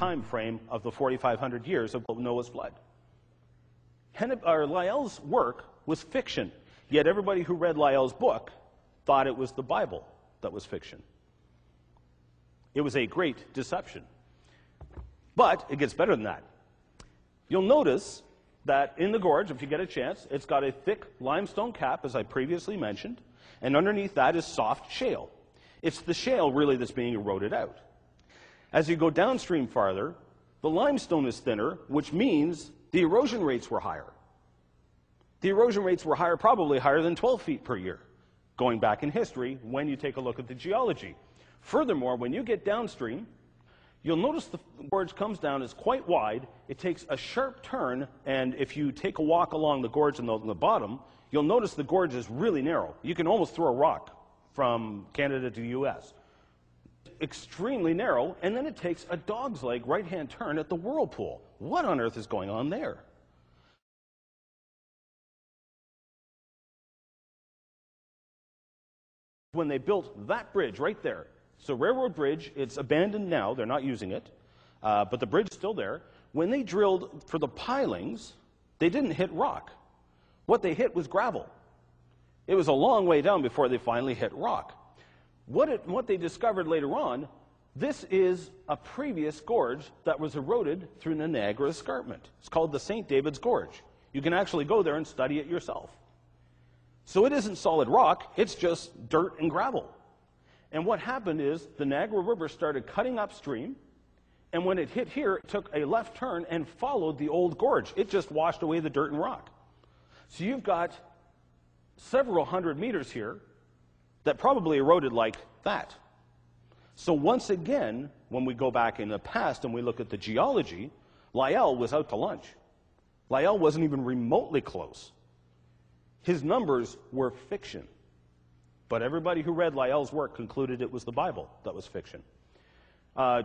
time frame of the 4,500 years of Noah's flood. Lyell's work was fiction, yet everybody who read Lyell's book thought it was the Bible that was fiction. It was a great deception. But it gets better than that. You'll notice that in the gorge, if you get a chance, it's got a thick limestone cap, as I previously mentioned, and underneath that is soft shale. It's the shale, really, that's being eroded out. As you go downstream farther, the limestone is thinner, which means the erosion rates were higher. The erosion rates were higher, probably higher than 12 feet per year, going back in history when you take a look at the geology. Furthermore, when you get downstream, you'll notice the gorge comes down, it's quite wide, it takes a sharp turn, and if you take a walk along the gorge on the bottom, you'll notice the gorge is really narrow. You can almost throw a rock from Canada to the U.S. Extremely narrow, and then it takes a dog's leg right-hand turn at the whirlpool. What on earth is going on there? When they built that bridge right there, so railroad bridge, it's abandoned now, they're not using it, but the bridge is still there. When they drilled for the pilings, they didn't hit rock. What they hit was gravel. It was a long way down before they finally hit rock. What they discovered later on, this is a previous gorge that was eroded through the Niagara Escarpment. It's called the St. David's Gorge. You can actually go there and study it yourself. So it isn't solid rock, it's just dirt and gravel. And what happened is the Niagara River started cutting upstream, and when it hit here, it took a left turn and followed the old gorge. It just washed away the dirt and rock. So you've got several hundred meters here that probably eroded like that. So once again, when we go back in the past and we look at the geology, Lyell was out to lunch. Lyell wasn't even remotely close. His numbers were fiction. But everybody who read Lyell's work concluded it was the Bible that was fiction.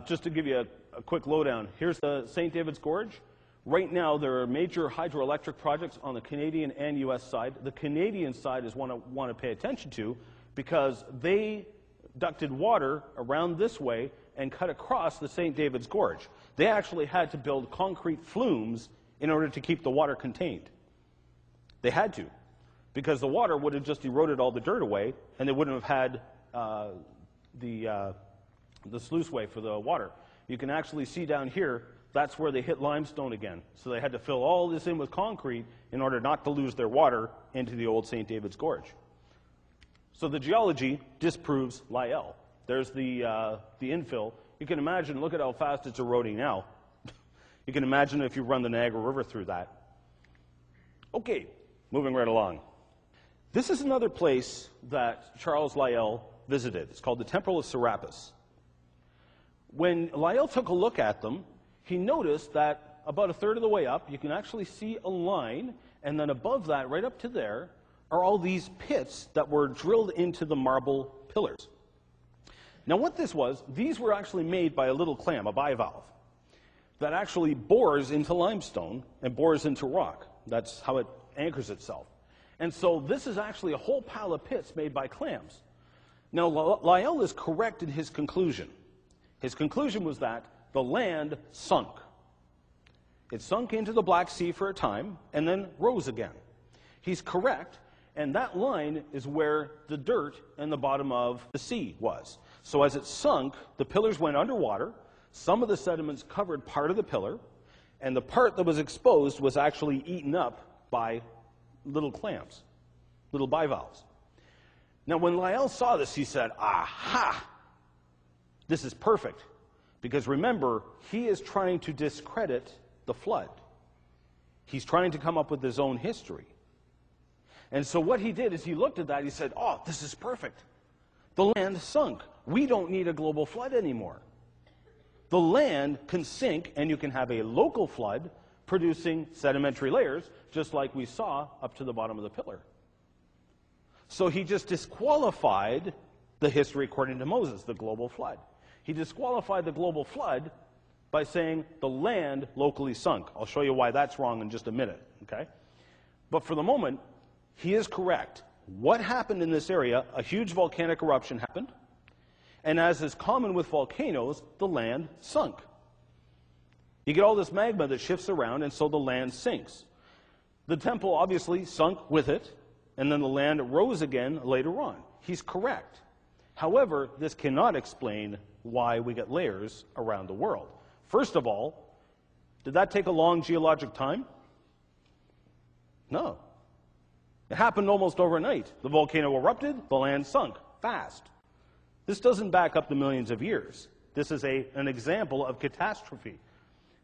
Just to give you a quick lowdown, here's the St. David's Gorge. Right now, there are major hydroelectric projects on the Canadian and U.S. side. The Canadian side is one I want to pay attention to because they ducted water around this way and cut across the St. David's Gorge. They actually had to build concrete flumes in order to keep the water contained. They had to, because the water would have just eroded all the dirt away, and they wouldn't have had the sluiceway for the water. You can actually see down here, that's where they hit limestone again. So they had to fill all this in with concrete in order not to lose their water into the old St. David's Gorge. So the geology disproves Lyell. There's the infill. You can imagine, look at how fast it's eroding now. You can imagine if you run the Niagara River through that. Okay, moving right along. This is another place that Charles Lyell visited. It's called the Temple of Serapis. When Lyell took a look at them, he noticed that about a third of the way up, you can actually see a line, and then above that, right up to there, are all these pits that were drilled into the marble pillars. Now what this was, these were actually made by a little clam, a bivalve, that actually bores into limestone and bores into rock. That's how it anchors itself. And so this is actually a whole pile of pits made by clams. Now Lyell is correct in his conclusion. His conclusion was that the land sunk. It sunk into the Black Sea for a time and then rose again. He's correct, and that line is where the dirt and the bottom of the sea was. So as it sunk, the pillars went underwater, some of the sediments covered part of the pillar, and the part that was exposed was actually eaten up by little clams, little bivalves. Now when Lyell saw this, he said, aha, this is perfect. Because remember, he is trying to discredit the flood. He's trying to come up with his own history. And so what he did is he looked at that, he said, oh, this is perfect. The land sunk. We don't need a global flood anymore. The land can sink, and you can have a local flood producing sedimentary layers, just like we saw up to the bottom of the pillar. So he just disqualified the history according to Moses, the global flood. He disqualified the global flood by saying the land locally sunk. I'll show you why that's wrong in just a minute, okay? But for the moment, he is correct. What happened in this area? A huge volcanic eruption happened, and as is common with volcanoes, the land sunk. You get all this magma that shifts around, and so the land sinks. The temple obviously sunk with it, and then the land rose again later on. He's correct. However, this cannot explain why we get layers around the world. First of all, did that take a long geologic time? No. It happened almost overnight. The volcano erupted, the land sunk fast. This doesn't back up the millions of years. This is an example of catastrophe.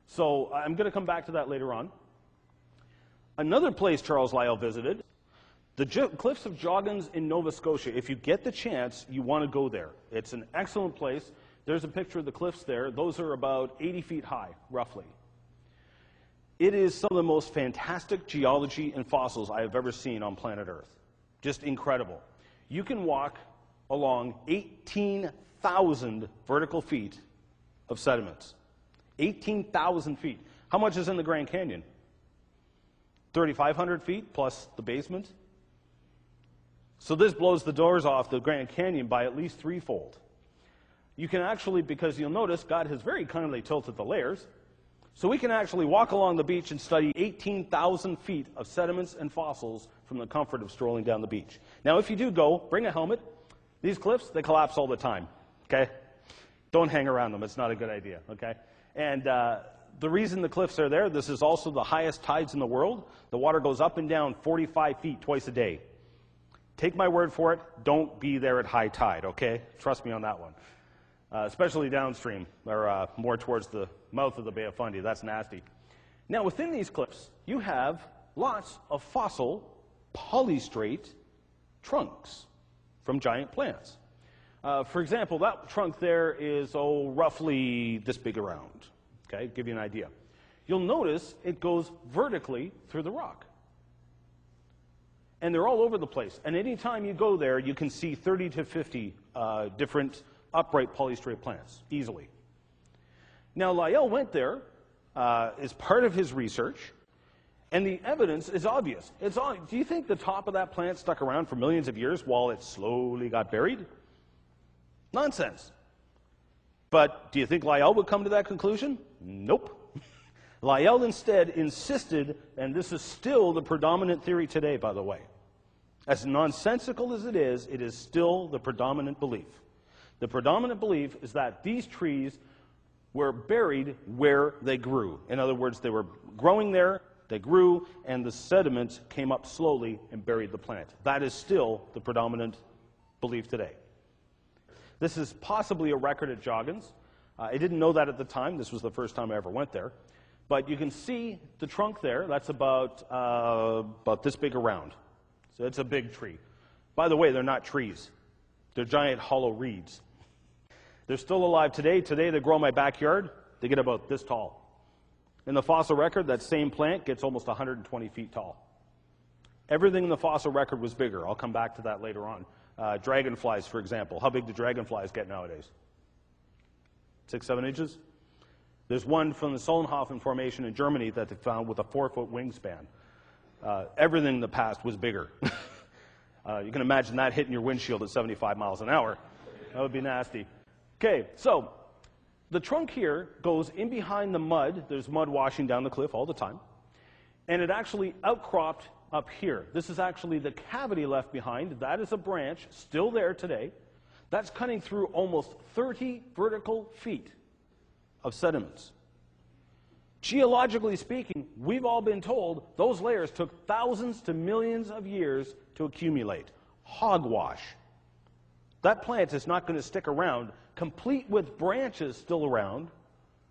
So I'm going to come back to that later on. Another place Charles Lyell visited, the Cliffs of Joggins in Nova Scotia. If you get the chance, you want to go there. It's an excellent place. There's a picture of the cliffs there. Those are about 80 feet high, roughly. It is some of the most fantastic geology and fossils I have ever seen on planet Earth. Just incredible. You can walk along 18,000 vertical feet of sediments. 18,000 feet. How much is in the Grand Canyon? 3,500 feet plus the basement. So this blows the doors off the Grand Canyon by at least threefold. You can actually, because you'll notice God has very kindly tilted the layers, so we can actually walk along the beach and study 18,000 feet of sediments and fossils from the comfort of strolling down the beach. Now, if you do go, bring a helmet. These cliffs, they collapse all the time, okay? Don't hang around them. It's not a good idea, okay? And the reason the cliffs are there, this is also the highest tides in the world. The water goes up and down 45 feet twice a day. Take my word for it, don't be there at high tide, okay? Trust me on that one. Especially downstream, or more towards the mouth of the Bay of Fundy. That's nasty. Now, within these cliffs, you have lots of fossil polystrate trunks from giant plants. For example, that trunk there is, roughly this big around. Okay, give you an idea. You'll notice it goes vertically through the rock. And they're all over the place. And anytime you go there, you can see 30 to 50 different upright polystrate plants, easily. Now, Lyell went there as part of his research, and the evidence is obvious. Do you think the top of that plant stuck around for millions of years while it slowly got buried? Nonsense. But do you think Lyell would come to that conclusion? Nope. Lyell instead insisted, and this is still the predominant theory today, by the way. As nonsensical as it is still the predominant belief. The predominant belief is that these trees were buried where they grew. In other words, they were growing there, they grew, and the sediment came up slowly and buried the plant. That is still the predominant belief today. This is possibly a record at Joggins. I didn't know that at the time. This was the first time I ever went there. But you can see the trunk there. That's about this big around. So it's a big tree. By the way, they're not trees. They're giant hollow reeds. They're still alive today. Today they grow in my backyard. They get about this tall. In the fossil record, that same plant gets almost 120 feet tall. Everything in the fossil record was bigger. I'll come back to that later on. Dragonflies, for example. How big do dragonflies get nowadays? 6, 7 inches? There's one from the Solnhofen Formation in Germany that they found with a 4-foot wingspan. Everything in the past was bigger. You can imagine that hitting your windshield at 75 miles an hour. That would be nasty. Okay, so the trunk here goes in behind the mud. There's mud washing down the cliff all the time. And it actually outcropped up here. This is actually the cavity left behind. That is a branch still there today. That's cutting through almost 30 vertical feet of sediments. Geologically speaking, we've all been told those layers took thousands to millions of years to accumulate. Hogwash. That plant is not going to stick around, complete with branches still around,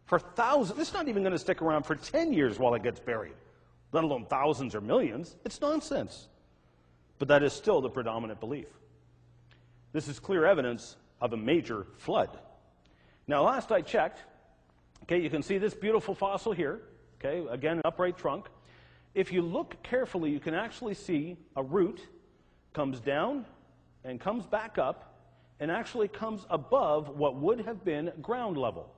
for thousands. It's not even going to stick around for 10 years while it gets buried, let alone thousands or millions. It's nonsense. But that is still the predominant belief. This is clear evidence of a major flood. Now, last I checked, okay, you can see this beautiful fossil here, okay, again, an upright trunk. If you look carefully, you can actually see a root comes down and comes back up and actually comes above what would have been ground level.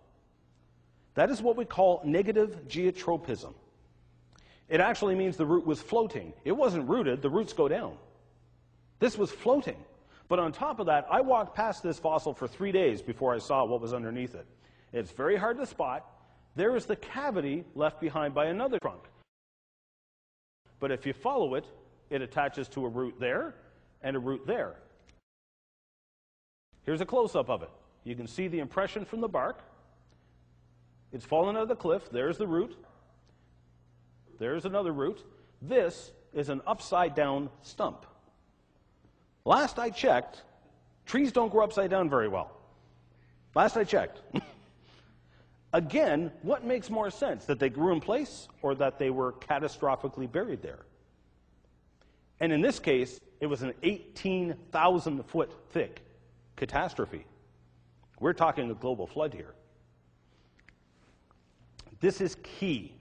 That is what we call negative geotropism. It actually means the root was floating. It wasn't rooted, the roots go down. This was floating. But on top of that, I walked past this fossil for 3 days before I saw what was underneath it. It's very hard to spot. there is the cavity left behind by another trunk. But if you follow it, it attaches to a root there and a root there. Here's a close-up of it. You can see the impression from the bark. It's fallen out of the cliff. There's the root. There's another root. This is an upside-down stump. Last I checked, trees don't grow upside down very well. Last I checked. Again, what makes more sense, that they grew in place or that they were catastrophically buried there? And in this case, it was an 18,000-foot thick catastrophe. We're talking a global flood here. This is key.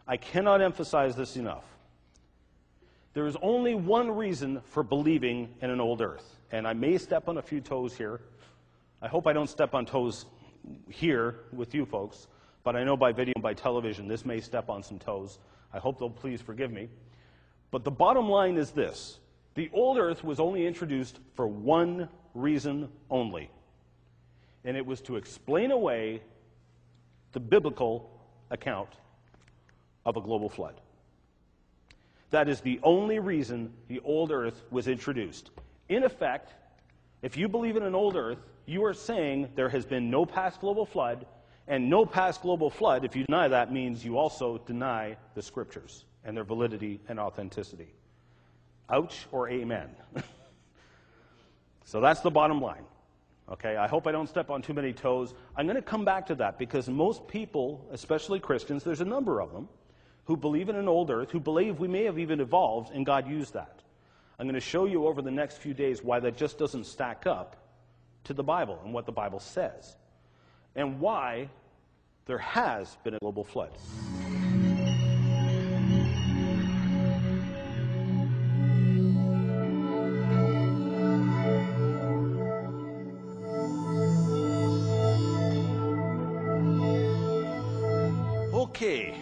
I cannot emphasize this enough. There is only one reason for believing in an old earth. And I may step on a few toes here. I hope I don't step on toes here with you folks, but I know by video and by television this may step on some toes. I hope they'll please forgive me. But the bottom line is this. The old earth was only introduced for one reason only. And it was to explain away the biblical account of a global flood. That is the only reason the old earth was introduced. In effect, if you believe in an old earth, you are saying there has been no past global flood, and no past global flood, if you deny that, means you also deny the scriptures and their validity and authenticity. Ouch or amen. So that's the bottom line. Okay, I hope I don't step on too many toes. I'm going to come back to that because most people, especially Christians, there's a number of them, who believe in an old earth, who believe we may have even evolved and God used that. I'm going to show you over the next few days why that just doesn't stack up to the Bible and what the Bible says, and why there has been a global flood. Okay,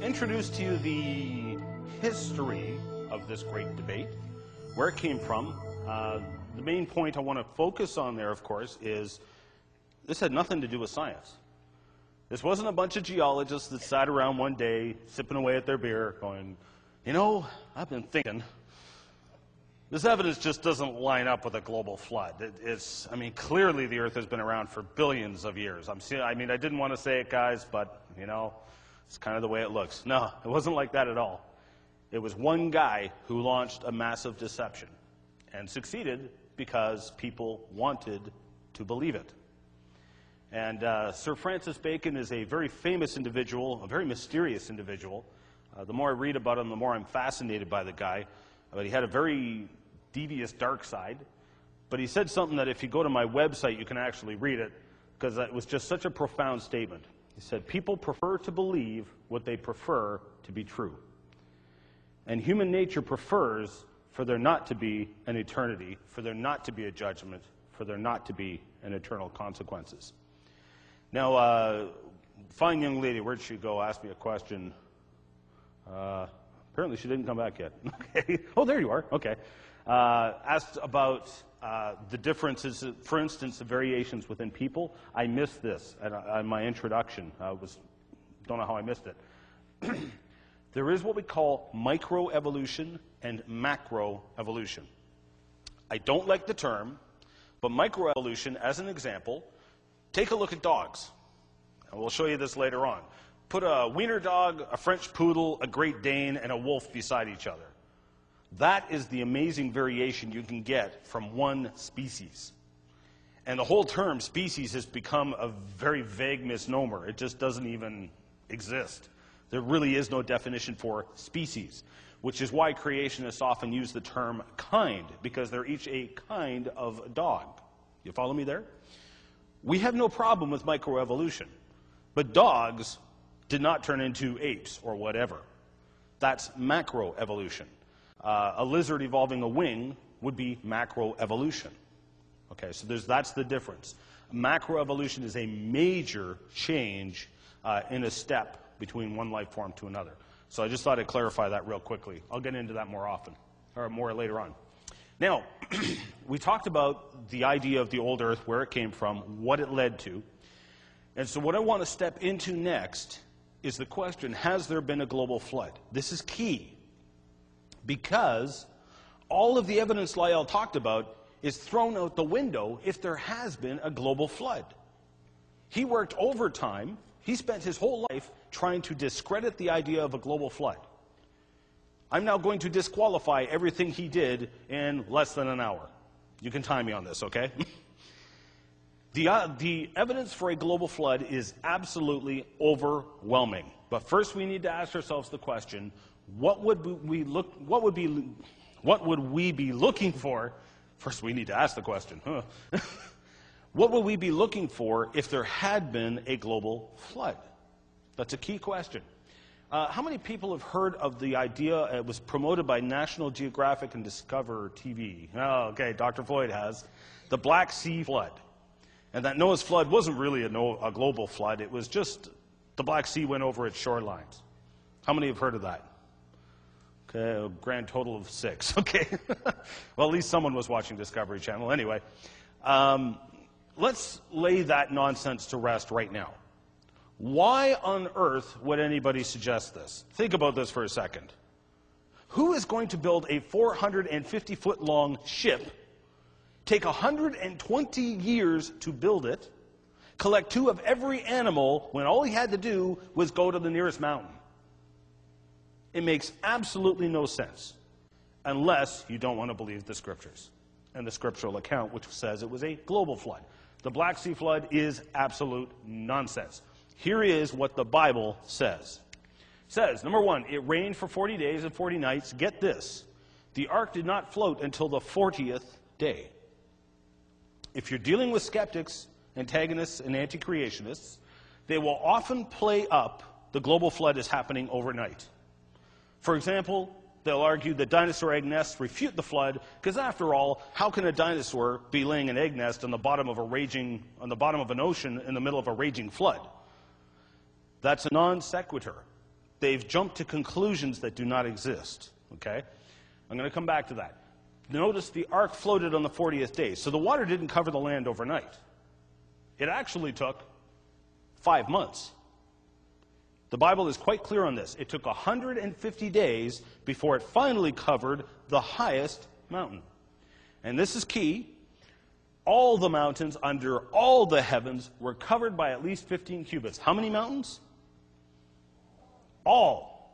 introduce to you the history of this great debate, where it came from. The main point I want to focus on there, of course, is this had nothing to do with science. This wasn't a bunch of geologists that sat around one day, sipping away at their beer, going, you know, I've been thinking, this evidence just doesn't line up with a global flood. Clearly the Earth has been around for billions of years. I didn't want to say it, guys, but, you know, it's kind of the way it looks. No, it wasn't like that at all. It was one guy who launched a massive deception and succeeded because people wanted to believe it. And Sir Francis Bacon is a very famous individual, a very mysterious individual. The more I read about him, the more I'm fascinated by the guy. But he had a very devious dark side. But he said something that if you go to my website, you can actually read it, because it was just such a profound statement. He said, people prefer to believe what they prefer to be true. And human nature prefers for there not to be an eternity, for there not to be a judgment, for there not to be an eternal consequences. Now, fine young lady, where'd she go? Asked me a question. Apparently she didn't come back yet. Okay. Oh, there you are. Okay. Asked about the differences, for instance, the variations within people. I missed this in my introduction. Don't know how I missed it. There is what we call microevolution and macroevolution. I don't like the term, but microevolution, as an example, take a look at dogs. And we'll show you this later on. Put a wiener dog, a French poodle, a Great Dane, and a wolf beside each other. That is the amazing variation you can get from one species. And the whole term species has become a very vague misnomer. It just doesn't even exist. There really is no definition for species, which is why creationists often use the term kind, because they're each a kind of dog. You follow me there? We have no problem with microevolution, but dogs did not turn into apes or whatever. That's macroevolution. A lizard evolving a wing would be macroevolution. Okay, so that's the difference. Macroevolution is a major change in a step between one life form to another. So I just thought I'd clarify that real quickly. I'll get into that more often, or more later on. Now, we talked about the idea of the old earth, where it came from, what it led to. And so what I want to step into next is the question, has there been a global flood? This is key, because all of the evidence Lyell talked about is thrown out the window if there has been a global flood. He worked overtime. He spent his whole life trying to discredit the idea of a global flood. I'm now going to disqualify everything he did in less than an hour. You can time me on this, okay? The evidence for a global flood is absolutely overwhelming. But first we need to ask ourselves the question, what would we be looking for? First we need to ask the question, what would we be looking for if there had been a global flood? That's a key question. How many people have heard of the idea, it was promoted by National Geographic and Discover TV. Oh, okay, Dr. Floyd has. The Black Sea flood. And that Noah's flood wasn't really a global flood. It was just the Black Sea went over its shorelines. How many have heard of that? Okay, a grand total of 6. Okay. Well, at least someone was watching Discovery Channel. Anyway, let's lay that nonsense to rest right now. Why on earth would anybody suggest this? Think about this for a second. Who is going to build a 450-foot-long ship, take 120 years to build it, collect 2 of every animal when all he had to do was go to the nearest mountain? It makes absolutely no sense, unless you don't want to believe the scriptures and the scriptural account, which says it was a global flood. The Black Sea flood is absolute nonsense. Here is what the Bible says. It says, number 1, it rained for 40 days and 40 nights. Get this. The ark did not float until the 40th day. If you're dealing with skeptics, antagonists, and anti-creationists, they will often play up the global flood is happening overnight. For example, they'll argue that dinosaur egg nests refute the flood, because after all, how can a dinosaur be laying an egg nest on the bottom of an ocean in the middle of a raging flood? That's a non sequitur. They've jumped to conclusions that do not exist. Okay? I'm going to come back to that. Notice the ark floated on the 40th day, so the water didn't cover the land overnight. It actually took 5 months. The Bible is quite clear on this. It took 150 days before it finally covered the highest mountain. And this is key. All the mountains under all the heavens were covered by at least 15 cubits. How many mountains? All.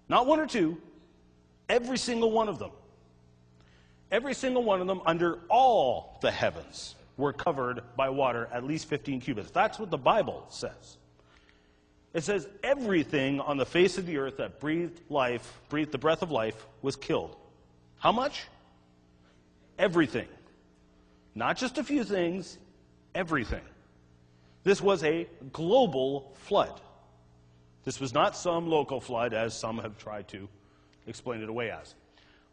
Not 1 or 2. Every single one of them. Every single one of them under all the heavens were covered by water at least 15 cubits. That's what the Bible says. It says everything on the face of the earth that breathed the breath of life, was killed. How much? Everything. Not just a few things, everything. This was a global flood. This was not some local flood, as some have tried to explain it away as.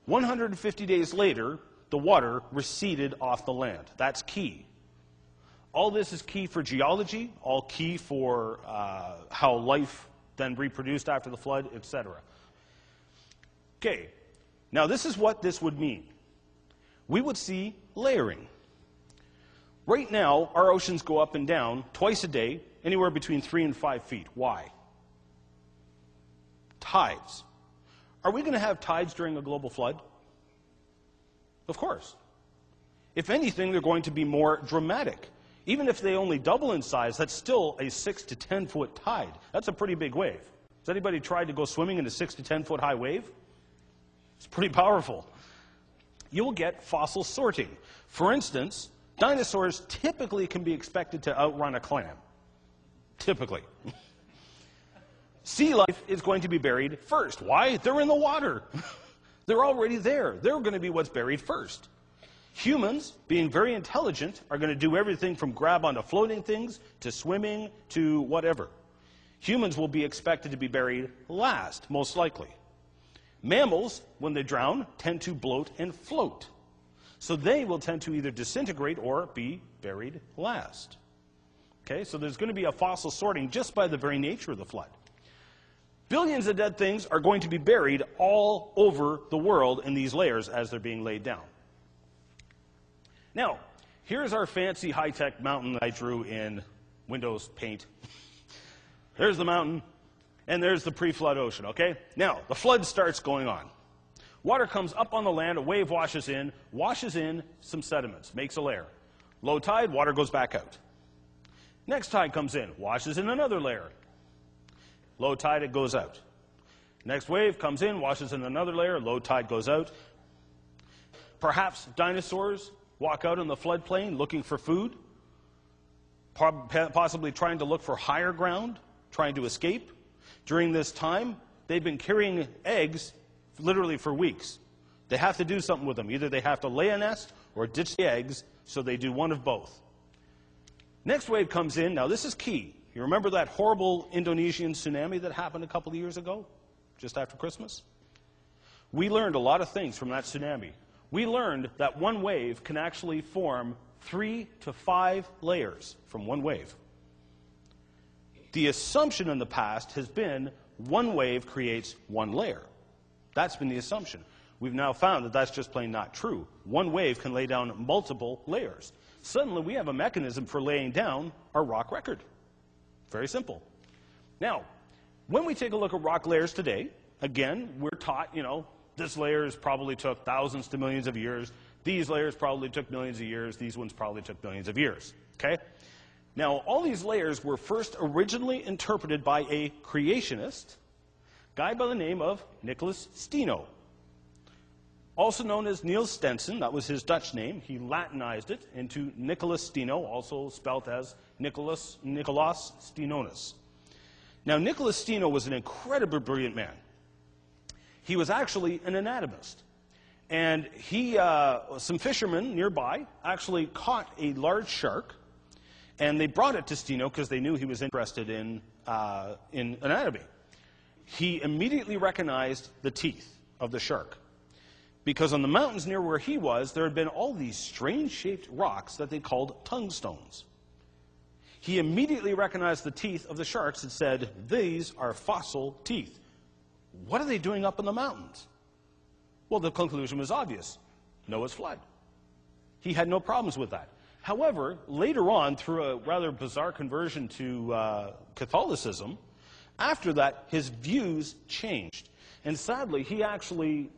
150 days later, the water receded off the land. That's key. All this is key for geology, all key for how life then reproduced after the flood, etc. Okay, now this is what this would mean. We would see layering. Right now, our oceans go up and down twice a day, anywhere between 3 and 5 feet. Why? Tides. Are we going to have tides during a global flood? Of course. If anything, they're going to be more dramatic. Even if they only double in size, that's still a 6 to 10 foot tide. That's a pretty big wave. Has anybody tried to go swimming in a 6 to 10 foot high wave? It's pretty powerful. You'll get fossil sorting. For instance, dinosaurs typically can be expected to outrun a clam. Typically. Sea life is going to be buried first. Why? They're in the water. They're already there. They're going to be what's buried first. Humans, being very intelligent, are going to do everything from grab onto floating things to swimming to whatever. Humans will be expected to be buried last, most likely. Mammals, when they drown, tend to bloat and float. So they will tend to either disintegrate or be buried last. Okay, so there's going to be a fossil sorting just by the very nature of the flood. Billions of dead things are going to be buried all over the world in these layers as they're being laid down. Now, here's our fancy high-tech mountain that I drew in windows, paint. There's the mountain, and there's the pre-flood ocean, okay? Now, the flood starts going on. Water comes up on the land, a wave washes in some sediments, makes a layer. Low tide, water goes back out. Next tide comes in, washes in another layer. Low tide, it goes out. Next wave comes in, washes in another layer, low tide goes out. Perhaps dinosaurs walk out on the floodplain looking for food, possibly trying to look for higher ground, trying to escape. During this time, they've been carrying eggs literally for weeks. They have to do something with them. Either they have to lay a nest or ditch the eggs, so they do one of both. Next wave comes in. Now, this is key. You remember that horrible Indonesian tsunami that happened a couple of years ago, just after Christmas? We learned a lot of things from that tsunami. We learned that one wave can actually form 3 to 5 layers from one wave. The assumption in the past has been one wave creates one layer. That's been the assumption. We've now found that that's just plain not true. One wave can lay down multiple layers. Suddenly, we have a mechanism for laying down our rock record. Very simple. Now, when we take a look at rock layers today, again, we're taught, this layers probably took thousands to millions of years. These layers probably took millions of years. These ones probably took billions of years. Okay? Now, all these layers were first originally interpreted by a creationist, guy by the name of Nicholas Steno. Also known as Niels Stenson, that was his Dutch name. He Latinized it into Nicholas Steno, also spelt as Nicolaus Stenonis. Now, Nicholas Steno was an incredibly brilliant man. He was actually an anatomist. And some fishermen nearby actually caught a large shark, and they brought it to Steno because they knew he was interested in anatomy. He immediately recognized the teeth of the shark, because on the mountains near where he was, there had been all these strange-shaped rocks that they called tungstones. He immediately recognized the teeth of the sharks and said, "These are fossil teeth. What are they doing up in the mountains?" Well, the conclusion was obvious. Noah's flood. He had no problems with that. However, later on, through a rather bizarre conversion to Catholicism, after that, his views changed. And sadly, he actually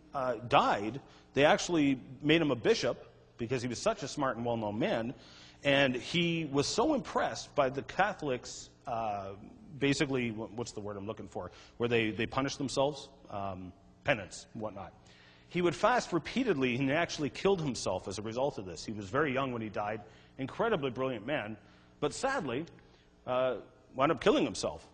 died. They actually made him a bishop because he was such a smart and well-known man. And he was so impressed by the Catholics, basically, what's the word I'm looking for, where they punish themselves, penance and whatnot. He would fast repeatedly and actually killed himself as a result of this. He was very young when he died, incredibly brilliant man, but sadly wound up killing himself.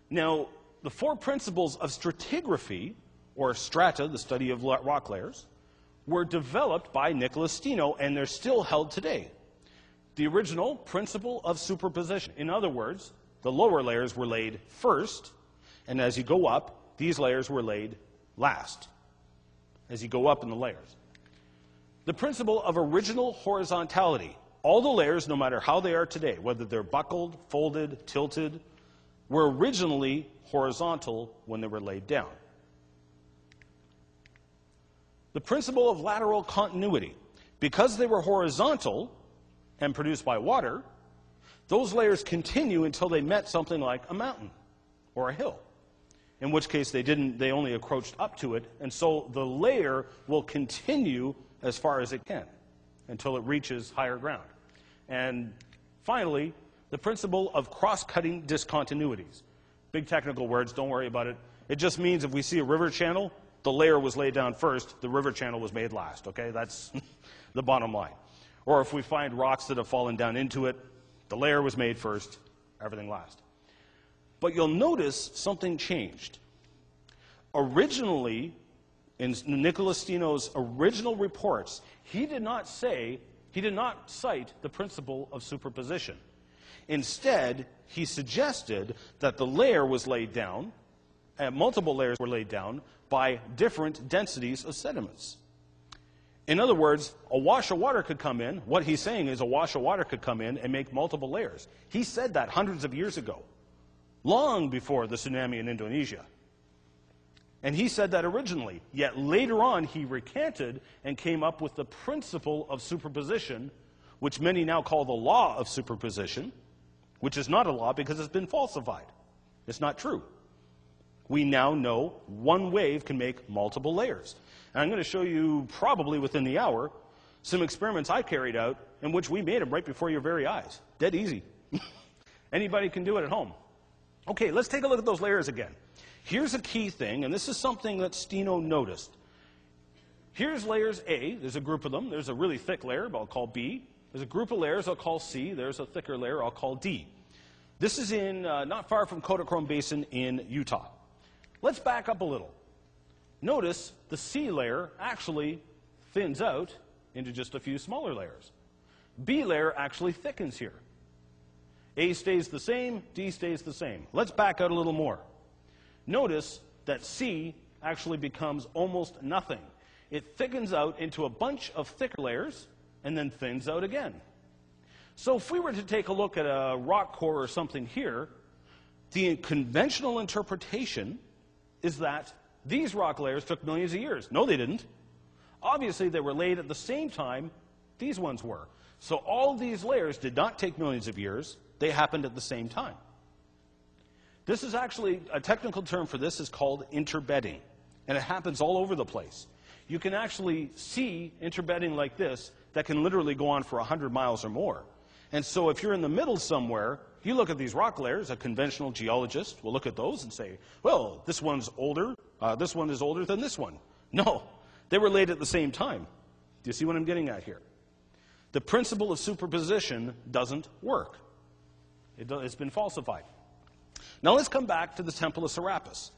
Now, the 4 principles of stratigraphy, or strata, the study of rock layers, were developed by Nicholas Steno, and they're still held today. The original principle of superposition. In other words, the lower layers were laid first, and as you go up, these layers were laid last, as you go up in the layers. The principle of original horizontality. All the layers, no matter how they are today, whether they're buckled, folded, tilted, were originally horizontal when they were laid down. The principle of lateral continuity. Because they were horizontal and produced by water, those layers continue until they met something like a mountain or a hill, in which case they only encroached up to it, and so the layer will continue as far as it can until it reaches higher ground. And finally, the principle of cross-cutting discontinuities. Big technical words, don't worry about it. It just means if we see a river channel, the layer was laid down first, the river channel was made last, okay? That's the bottom line. Or if we find rocks that have fallen down into it, the layer was made first, everything last. But you'll notice something changed. Originally, in Nicholas Steno's original reports, he did not cite the principle of superposition. Instead, he suggested that the layer was laid down, and multiple layers were laid down by different densities of sediments. In other words, a wash of water could come in. What he's saying is a wash of water could come in and make multiple layers. He said that hundreds of years ago, long before the tsunami in Indonesia. And he said that originally, yet later on he recanted and came up with the principle of superposition, which many now call the law of superposition, which is not a law because it's been falsified. It's not true. We now know one wave can make multiple layers. And I'm going to show you, probably within the hour, some experiments I carried out in which we made them right before your very eyes. Dead easy. Anybody can do it at home. Okay, let's take a look at those layers again. Here's a key thing, and this is something that Steno noticed. Here's layers A. There's a group of them. There's a really thick layer I'll call B. There's a group of layers I'll call C. There's a thicker layer I'll call D. This is in not far from Kodachrome Basin in Utah. Let's back up a little. Notice the C layer actually thins out into just a few smaller layers. B layer actually thickens here. A stays the same, D stays the same. Let's back out a little more. Notice that C actually becomes almost nothing. It thickens out into a bunch of thicker layers and then thins out again. So if we were to take a look at a rock core or something here, the conventional interpretation is that these rock layers took millions of years. No, they didn't. Obviously, they were laid at the same time these ones were. So all these layers did not take millions of years. They happened at the same time. This is actually, a technical term for this is called interbedding. And it happens all over the place. You can actually see interbedding like this that can literally go on for 100 miles or more. And so if you're in the middle somewhere, you look at these rock layers, a conventional geologist will look at those and say, well, this one's older, this one is older than this one. No, they were laid at the same time. Do you see what I'm getting at here? The principle of superposition doesn't work. It's been falsified. Now let's come back to the Temple of Serapis.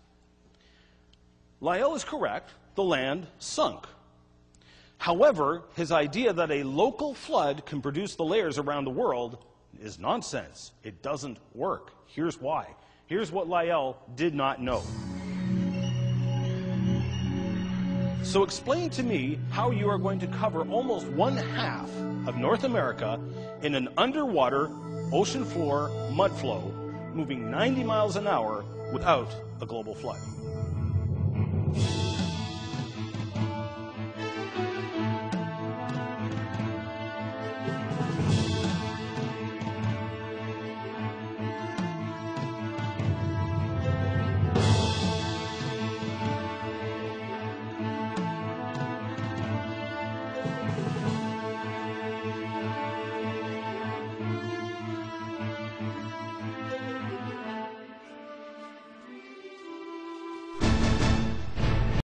Lyell is correct, the land sunk. However, his idea that a local flood can produce the layers around the world is nonsense. It doesn't work. Here's why. Here's what Lyell did not know. So explain to me how you are going to cover almost 1/2 of North America in an underwater ocean floor mud flow moving 90 miles an hour without a global flood.